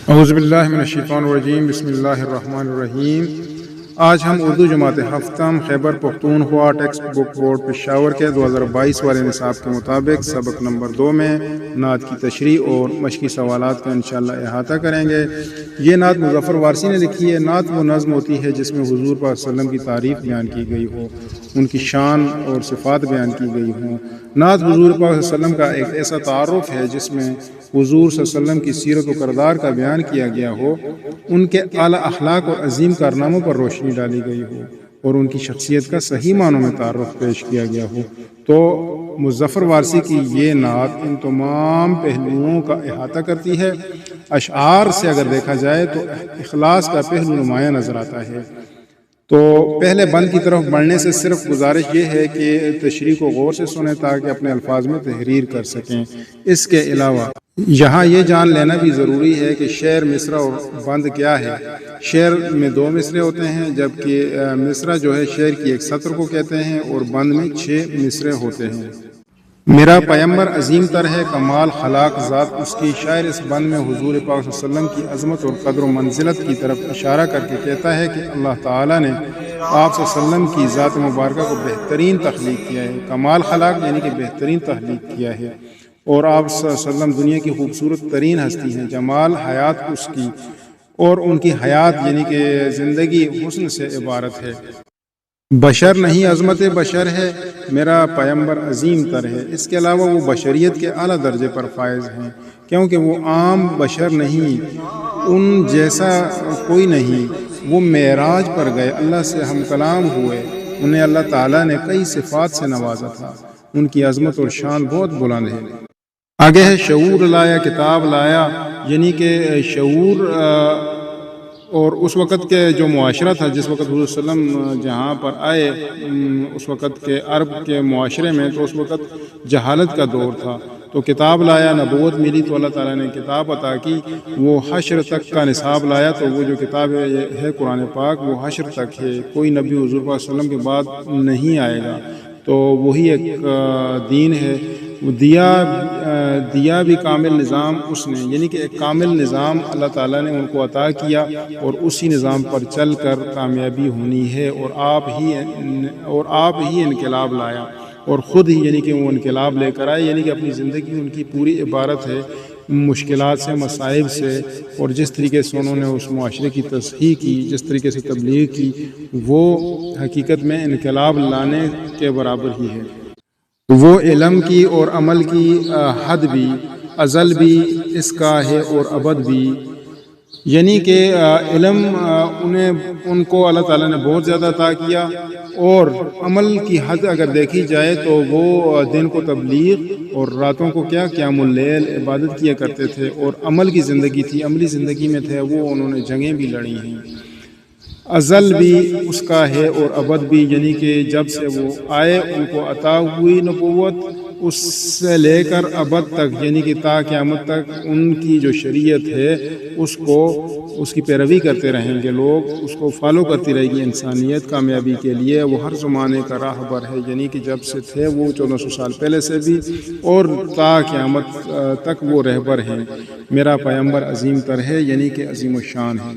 اعوذ باللہ من الشیطان الرجیم، بسم اللہ الرحمن الرحیم۔ آج ہم اردو جماعت ہفتم Khyber Pakhtunkhwa textbook board Peshawar کے 2022 والے نصاب کے مطابق سبق نمبر 2 میں نعت کی تشریح اور مشقی سوالات کا انشاءاللہ احاطہ کریں گے۔ یہ نعت مظفر وارسی نے لکھی ہے۔ نعت وہ نظم ہوتی ہے جس میں حضور پاک صلی اللہ علیہ وسلم کی تعریف بیان کی گئی ہو، ان کی شان اور صفات بیان کی گئی ہوں۔ نعت حضور پاک صلی اللہ علیہ وسلم کا ایک ایسا تعارف ہے جس میں حضور صلی اللہ علیہ وسلم کی سیرت و کردار کا بیان کیا گیا ہو، ان کے اعلیٰ اخلاق اور عظیم کارناموں پر روشنی ڈالی گئی ہو اور ان کی شخصیت کا صحیح معنوں میں تعارف پیش کیا گیا ہو۔ تو مظفر وارسی کی یہ نعت ان تمام پہلوؤں کا احاطہ کرتی ہے۔ اشعار سے اگر دیکھا جائے تو اخلاص کا پہلو نمایاں نظر آتا ہے۔ تو پہلے بند کی طرف بڑھنے سے صرف گزارش یہ ہے کہ تشریح کو غور سے سنیں تاکہ اپنے الفاظ میں تحریر کر سکیں۔ اس کے علاوہ یہاں یہ جان لینا بھی ضروری ہے کہ شعر، مصرع اور بند کیا ہے۔ شعر میں 2 مصرے ہوتے ہیں، جبکہ مصرع جو ہے شعر کی ایک سطر کو کہتے ہیں اور بند میں 6 مصرے ہوتے ہیں۔ میرا پیمبر عظیم تر ہے، کمال خلاق ذات اس کی۔ شاعر اس بند میں حضور پاک صلی اللہ علیہ وسلم کی عظمت اور قدر و منزلت کی طرف اشارہ کر کے کہتا ہے کہ اللہ تعالیٰ نے آپ صلی اللہ علیہ وسلم کی ذات مبارکہ کو بہترین تخلیق کیا ہے۔ کمال خلاق یعنی کہ بہترین تخلیق کیا ہے، اور آپ صلی اللہ علیہ وسلم دنیا کی خوبصورت ترین ہستی ہیں۔ جمال حیات اس کی، اور ان کی حیات یعنی کہ زندگی حسن سے عبارت ہے۔ بشر نہیں، عظمت بشر ہے۔ میرا پیمبر عظیم تر ہے۔ اس کے علاوہ وہ بشریت کے اعلیٰ درجے پر فائز ہیں، کیونکہ وہ عام بشر نہیں، ان جیسا کوئی نہیں۔ وہ معراج پر گئے، اللہ سے ہم کلام ہوئے، انہیں اللہ تعالیٰ نے کئی صفات سے نوازا تھا۔ ان کی عظمت اور شان بہت بلند ہے۔ آگے ہے شعور لایا، کتاب لایا، یعنی کہ شعور اور اس وقت کے جو معاشرہ تھا، جس وقت حضور صلی اللہ علیہ وسلم جہاں پر آئے، اس وقت کے عرب کے معاشرے میں تو اس وقت جہالت کا دور تھا۔ تو کتاب لایا، نبوت ملی تو اللہ تعالیٰ نے کتاب عطا کی۔ وہ حشر تک کا نصاب لایا، تو وہ جو کتاب ہے قرآن پاک، وہ حشر تک ہے۔ کوئی نبی حضور پاک صلی اللہ علیہ وسلم کے بعد نہیں آئے گا، تو وہی ایک دین ہے۔ دیا بھی کامل نظام اس نے، یعنی کہ ایک کامل نظام اللہ تعالیٰ نے ان کو عطا کیا، اور اسی نظام پر چل کر کامیابی ہونی ہے۔ اور آپ ہی انقلاب لایا، اور خود ہی یعنی کہ وہ انقلاب لے کر آئے، یعنی کہ اپنی زندگی ان کی پوری عبارت ہے مشکلات سے، مصائب سے، اور جس طریقے سے انہوں نے اس معاشرے کی تصحیح کی، جس طریقے سے تبلیغ کی، وہ حقیقت میں انقلاب لانے کے برابر ہی ہے۔ وہ علم کی اور عمل کی حد بھی، ازل بھی اس کا ہے اور ابد بھی، یعنی کہ علم ان کو اللہ تعالیٰ نے بہت زیادہ عطا کیا، اور عمل کی حد اگر دیکھی جائے تو وہ دن کو تبلیغ اور راتوں کو قیام اللیل عبادت کیا کرتے تھے، اور عمل کی زندگی تھی، عملی زندگی میں تھے وہ، انہوں نے جنگیں بھی لڑی ہیں۔ ازل بھی اس کا ہے اور ابد بھی، یعنی کہ جب سے وہ آئے ان کو عطا ہوئی نبوت، اس سے لے کر ابد تک، یعنی کہ تا قیامت تک ان کی جو شریعت ہے اس کی پیروی کرتے رہیں گے لوگ، اس کو فالو کرتی رہے گی انسانیت کامیابی کے لیے۔ وہ ہر زمانے کا راہبر ہے، یعنی کہ جب سے تھے وہ 1400 سال پہلے سے بھی، اور تا قیامت تک وہ رہبر ہیں۔ میرا پیمبر عظیم تر ہے، یعنی کہ عظیم الشان ہے۔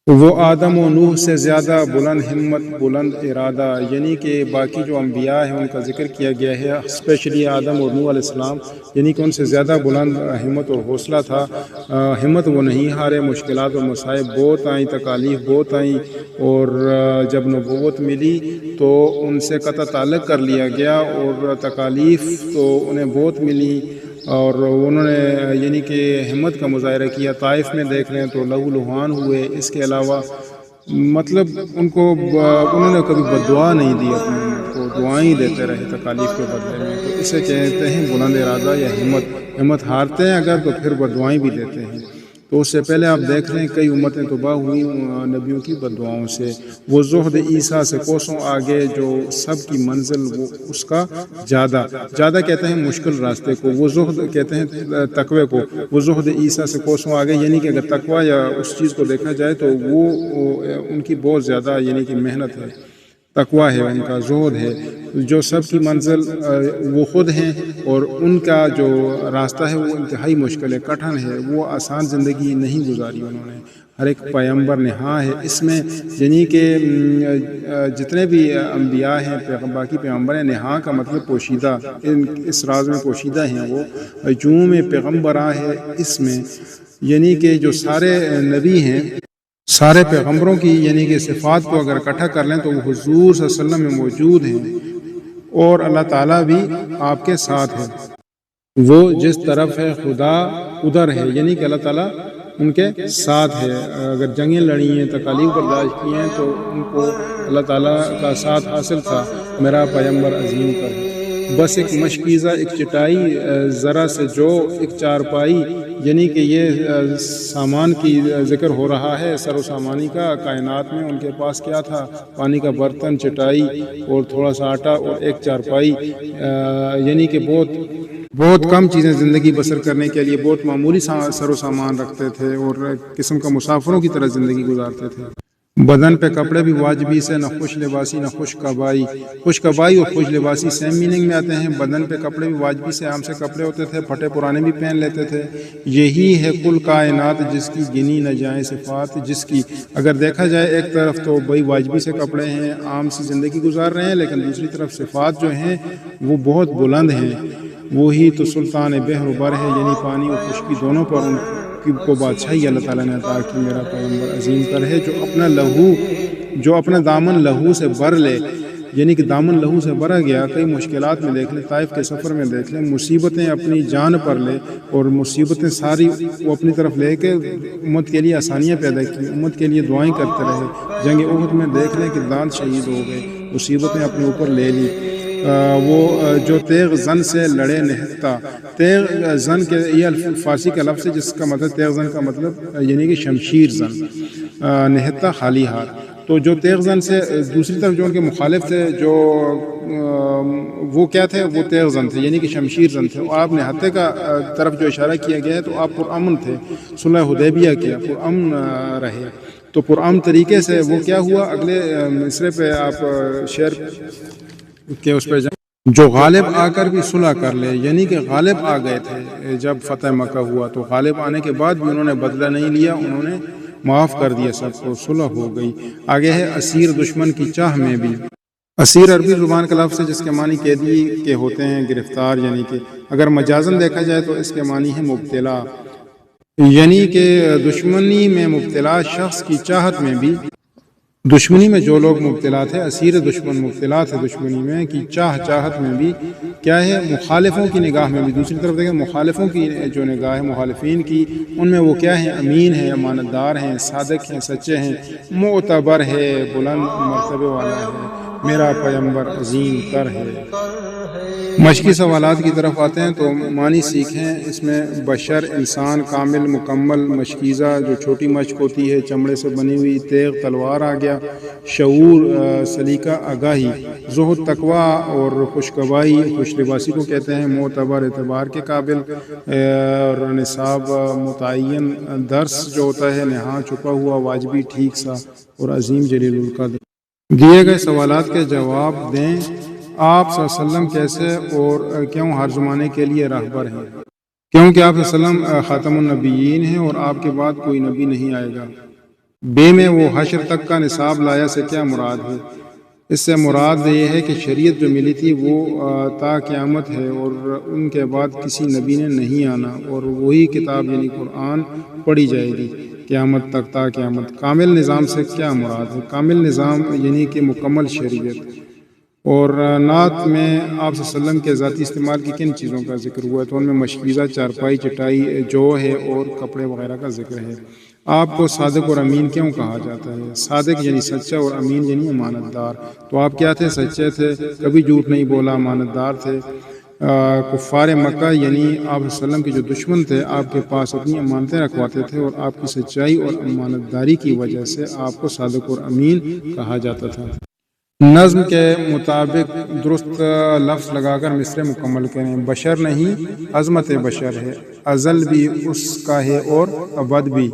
وہ آدم و نوح سے زیادہ بلند ہمت، بلند ارادہ، یعنی کہ باقی جو انبیاء ہیں ان کا ذکر کیا گیا ہے، اسپیشلی آدم اور نوح علیہ السلام، یعنی کہ ان سے زیادہ بلند ہمت اور حوصلہ تھا۔ ہمت وہ نہیں ہارے، مشکلات اور مصائب بہت آئیں، تکالیف بہت آئیں، اور جب نبوت ملی تو ان سے قطع تعلق کر لیا گیا، اور تکالیف تو انہیں بہت ملی، اور انہوں نے یعنی کہ ہمت کا مظاہرہ کیا۔ طائف میں دیکھ لیں تو لہو لہان ہوئے۔ اس کے علاوہ مطلب انہوں نے کبھی بددعا نہیں دی، اپنے کو دعائیں دیتے رہے تکالیف کے بدلے میں۔ تو اسے کہتے ہیں بلند ارادہ یا ہمت ہارتے ہیں اگر تو پھر بددعائیں بھی دیتے ہیں۔ تو اس سے پہلے آپ دیکھ لیں کئی امتیں تباہ ہوئی نبیوں کی بددعاؤں سے۔ وہ زہد عیسیٰ سے کوسوں آگے، جو سب کی منزل وہ اس کا زیادہ کہتے ہیں مشکل راستے کو، وہ زہد کہتے ہیں تقوی کو۔ وہ زہد عیسیٰ سے کوسوں آگے، یعنی کہ اگر تقوی یا اس چیز کو دیکھا جائے تو وہ ان کی بہت زیادہ یعنی کہ محنت ہے۔ تقویٰ ہے، ان کا زہد ہے، جو سب کی منزل وہ خود ہیں، اور ان کا جو راستہ ہے وہ انتہائی مشکل ہے، کٹھن ہے، وہ آسان زندگی نہیں گزاری انہوں نے۔ ہر ایک پیغمبر نے ہاں ہے اس میں، یعنی کہ جتنے بھی انبیاء ہیں، باقی پیغمبر ہیں، نہاں کا مطلب پوشیدہ، اس راز میں پوشیدہ ہیں وہ، جو میں پیغمبراں ہے اس میں، یعنی کہ جو سارے نبی ہیں، سارے پیغمبروں کی یعنی کہ صفات کو اگر اکٹھا کر لیں تو وہ حضور صلی اللہ علیہ وسلم میں موجود ہیں، اور اللہ تعالیٰ بھی آپ کے ساتھ ہے، وہ جس طرف ہے خدا ادھر ہے، یعنی کہ اللہ تعالیٰ ان کے ساتھ ہے۔ اگر جنگیں لڑی ہیں، تکالیف برداشت کی ہیں، تو ان کو اللہ تعالیٰ کا ساتھ حاصل تھا۔ میرا پیغمبر عظیم پر ہے، بس ایک مشکیزہ، ایک چٹائی، ذرا سے جو ایک چارپائی، یعنی کہ یہ سامان کی ذکر ہو رہا ہے، سر و سامانی کا۔ کائنات میں ان کے پاس کیا تھا؟ پانی کا برتن، چٹائی اور تھوڑا سا آٹا اور ایک چارپائی، یعنی کہ بہت کم چیزیں زندگی بسر کرنے کے لیے بہت معمولی سر و سامان رکھتے تھے، اور قسم کا مسافروں کی طرح زندگی گزارتے تھے۔ بدن پہ کپڑے بھی واجبی سے، نہ خوش لباسی نہ خوش کبائی۔ خوش کبائی اور خوش لباسی سیم میننگ میں آتے ہیں۔ بدن پہ کپڑے بھی واجبی سے، عام سے کپڑے ہوتے تھے، پھٹے پرانے بھی پہن لیتے تھے۔ یہی ہے کل کائنات جس کی گنی نہ جائیں صفات، جس کی اگر دیکھا جائے ایک طرف تو بھائی واجبی سے کپڑے ہیں، عام سی زندگی گزار رہے ہیں، لیکن دوسری طرف صفات جو ہیں وہ بہت بلند ہیں۔ وہی تو سلطان بحر و بر ہے، یعنی پانی اور خشکی دونوں پر ان کو بادشاہی اللہ تعالیٰ نے عطا کی۔ میرا پیغمبر عظیم پر ہے، جو اپنا دامن لہو سے بھر لے، یعنی کہ دامن لہو سے بھرا گیا۔ کئی مشکلات میں دیکھ لیں، طائف کے سفر میں دیکھ لیں، مصیبتیں اپنی جان پر لے، اور مصیبتیں ساری وہ اپنی طرف لے کے امت کے لیے آسانیاں پیدا کی، امت کے لیے دعائیں کرتے رہے۔ جنگ احد میں دیکھ لیں کہ دانت شہید ہو گئے، مصیبتیں اپنے اوپر لے لی۔ وہ جو تیغ زن سے لڑے نہتا، تیغ زن کے یہ فارسی کا لفظ ہے جس کا مطلب تیغ زن کا مطلب یعنی کہ شمشیر زن، نہتا خالی ہاتھ۔ تو جو تیغ زن سے، دوسری طرف جو ان کے مخالف تھے، جو وہ کیا تھے؟ وہ تیغ زن تھے، یعنی کہ شمشیر زن تھے۔ اور آپ نہتے کا طرف جو اشارہ کیا گیا ہے تو آپ پرامن تھے، صلح حدیبیہ کیا، پرامن رہے۔ تو پرامن طریقے سے وہ کیا ہوا؟ اگلے مصرے پہ آپ شعر کہ اس پہ جو غالب آ کر بھی صلح کر لے، یعنی کہ غالب آ گئے تھے جب فتح مکہ ہوا، تو غالب آنے کے بعد بھی انہوں نے بدلہ نہیں لیا، انہوں نے معاف کر دیا سب کو، صلح ہو گئی۔ آگے ہے اسیر دشمن کی چاہ میں بھی۔ اسیر عربی زبان کا لفظ ہے جس کے معنی قیدی کے ہوتے ہیں، گرفتار، یعنی کہ اگر مجازن دیکھا جائے تو اس کے معنی ہے مبتلا، یعنی کہ دشمنی میں مبتلا شخص کی چاہت میں بھی، دشمنی میں جو لوگ مبتلا تھے، اسیر دشمن مبتلا تھے دشمنی میں، کی چاہت میں بھی کیا ہے؟ مخالفوں کی نگاہ میں بھی۔ دوسری طرف دیکھیں مخالفوں کی جو نگاہ ہے، مخالفین کی، ان میں وہ کیا ہیں؟ امین ہیں، امانت دار ہیں، صادق ہیں، سچے ہیں، معتبر ہے، بلند مرتبے والا ہے، میرا پیغمبر عظیم تر ہے۔ مشقی سوالات کی طرف آتے ہیں تو معنی سیکھیں۔ اس میں بشر، انسان، کامل، مکمل، مشکیزہ جو چھوٹی مشق ہوتی ہے، چمڑے سے بنی ہوئی، تیغ تلوار آ گیا، شعور، سلیقہ، آگاہی، زہد، تقویٰ اور خوشکبائی، خوش لباسی کو کہتے ہیں، معتبر، اعتبار کے قابل، اور نصاب، متعین، درس جو ہوتا ہے، نہاں، چھپا ہوا، واجبی، ٹھیک سا، اور عظیم جلیل القدر۔ دیے گئے سوالات کے جواب دیں۔ آپ صلی اللہ علیہ وسلم کیسے اور کیوں ہر زمانے کے لیے راہبر ہیں؟ کیونکہ آپ صلی اللہ علیہ وسلم خاتم النبیین ہیں اور آپ کے بعد کوئی نبی نہیں آئے گا۔ بے میں وہ حشر تک کا نصاب لایا سے کیا مراد ہے؟ اس سے مراد یہ ہے کہ شریعت جو ملی تھی وہ تا قیامت ہے، اور ان کے بعد کسی نبی نے نہیں آنا، اور وہی کتاب یعنی قرآن پڑھی جائے گی قیامت تک، تا قیامت۔ کامل نظام سے کیا مراد ہے؟ کامل نظام یعنی کہ مکمل شریعت۔ اور نعت میں آپ صلی اللہ علیہ وسلم کے ذاتی استعمال کی کن چیزوں کا ذکر ہوا ہے؟ تو ان میں مشکیزہ، چارپائی، چٹائی جو ہے، اور کپڑے وغیرہ کا ذکر ہے۔ آپ کو صادق اور امین کیوں کہا جاتا ہے؟ صادق یعنی سچا، اور امین یعنی امانت دار۔ تو آپ کیا تھے؟ سچے تھے، کبھی جھوٹ نہیں بولا، امانت دار تھے۔ کفار مکہ یعنی آپ صلی اللہ علیہ وسلم کے جو دشمن تھے، آپ کے پاس اپنی امانتیں رکھواتے تھے، اور آپ کی سچائی اور امانت داری کی وجہ سے آپ کو صادق اور امین کہا جاتا تھا۔ نظم کے مطابق درست لفظ لگا کر مصرع مکمل کریں۔ بشر نہیں، عظمت بشر ہے، ازل بھی اس کا ہے اور ابد بھی۔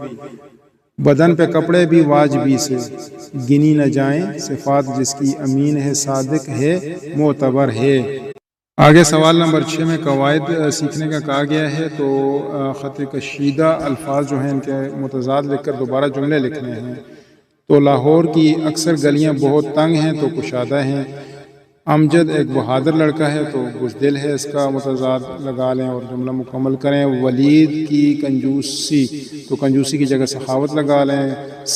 بدن پہ کپڑے بھی واجبی سے گنی نہ جائیں، صفات جس کی امین ہے، صادق ہے، معتبر ہے۔ آگے سوال نمبر 6 میں قواعد سیکھنے کا کہا گیا ہے، تو خط کشیدہ الفاظ جو ہیں ان کے متضاد لکھ کر دوبارہ جملے لکھنے ہیں۔ تو لاہور کی اکثر گلیاں بہت تنگ ہیں تو کشادہ ہیں۔ امجد ایک بہادر لڑکا ہے تو بزدل ہے، اس کا متضاد لگا لیں اور جملہ مکمل کریں۔ ولید کی کنجوسی، تو کنجوسی کی جگہ سخاوت لگا لیں۔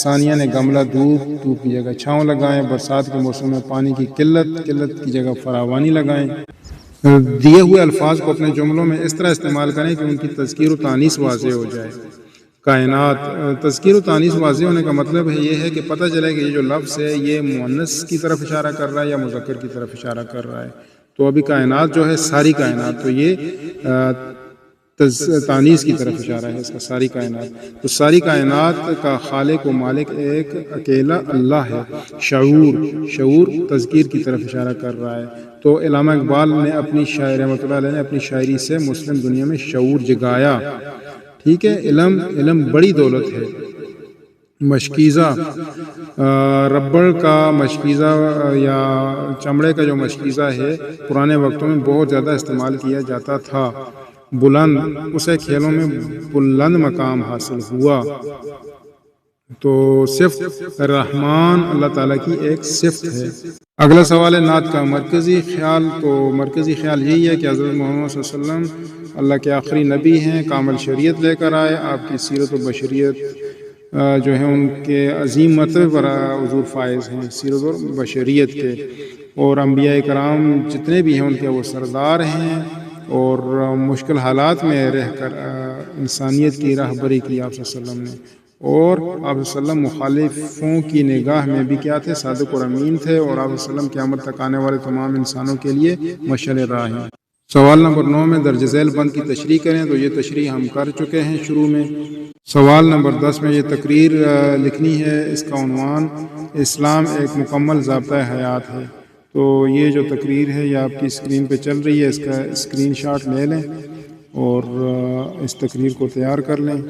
ثانیہ نے گملہ دھوپ کی جگہ چھاؤں لگائیں۔ برسات کے موسم میں پانی کی قلت کی جگہ فراوانی لگائیں۔ دیے ہوئے الفاظ کو اپنے جملوں میں اس طرح استعمال کریں کہ ان کی تذکیر و تانیث واضح ہو جائے۔ کائنات، تذکیر و تانیث واضح ہونے کا مطلب یہ ہے کہ پتہ چلے کہ یہ جو لفظ ہے یہ مؤنث کی طرف اشارہ کر رہا ہے یا مذکر کی طرف اشارہ کر رہا ہے۔ تو ابھی کائنات جو ہے ساری کائنات، تو یہ تانیث کی طرف اشارہ ہے اس کا، ساری کائنات۔ تو ساری کائنات کا خالق و مالک ایک اکیلا اللہ ہے۔ شعور تذکیر کی طرف اشارہ کر رہا ہے۔ تو علامہ اقبال نے اپنی رحمۃ اللہ علیہ نے اپنی شاعری سے مسلم دنیا میں شعور جگایا۔ ٹھیک ہے، علم بڑی دولت ہے۔ مشکیزہ، ربڑ کا مشکیزہ یا چمڑے کا جو مشکیزہ ہے پرانے وقتوں میں بہت زیادہ استعمال کیا جاتا تھا۔ بلند، اسے کھیلوں میں بلند مقام حاصل ہوا۔ تو صفت رحمان اللہ تعالیٰ کی ایک صفت ہے۔ اگلا سوال ہے نعت کا مرکزی خیال۔ تو مرکزی خیال یہی ہے کہ حضرت محمد صلی اللہ علیہ وسلم اللہ کے آخری نبی ہیں، کامل شریعت لے کر آئے، آپ کی سیرت و بشریت جو ہیں ان کے عظیم مرتبے پر حضور فائز ہیں، سیرت و بشریت کے، اور انبیاء کرام جتنے بھی ہیں ان کے وہ سردار ہیں، اور مشکل حالات میں رہ کر انسانیت کی راہبری کی آپ صلی اللہ علیہ وسلم نے، اور آپ صلی اللہ علیہ وسلم مخالفوں کی نگاہ میں بھی کیا تھے؟ صادق اور امین تھے، اور آپ صلی اللہ علیہ وسلم قیامت تک آنے والے تمام انسانوں کے لیے مشعل راہ ہیں۔ سوال نمبر 9 میں درج ذیل بند کی تشریح کریں، تو یہ تشریح ہم کر چکے ہیں شروع میں۔ سوال نمبر 10 میں یہ تقریر لکھنی ہے، اس کا عنوان اسلام ایک مکمل ضابطۂ حیات ہے۔ تو یہ جو تقریر ہے یہ آپ کی اسکرین پہ چل رہی ہے، اس کا اسکرین شاٹ لے لیں اور اس تقریر کو تیار کر لیں۔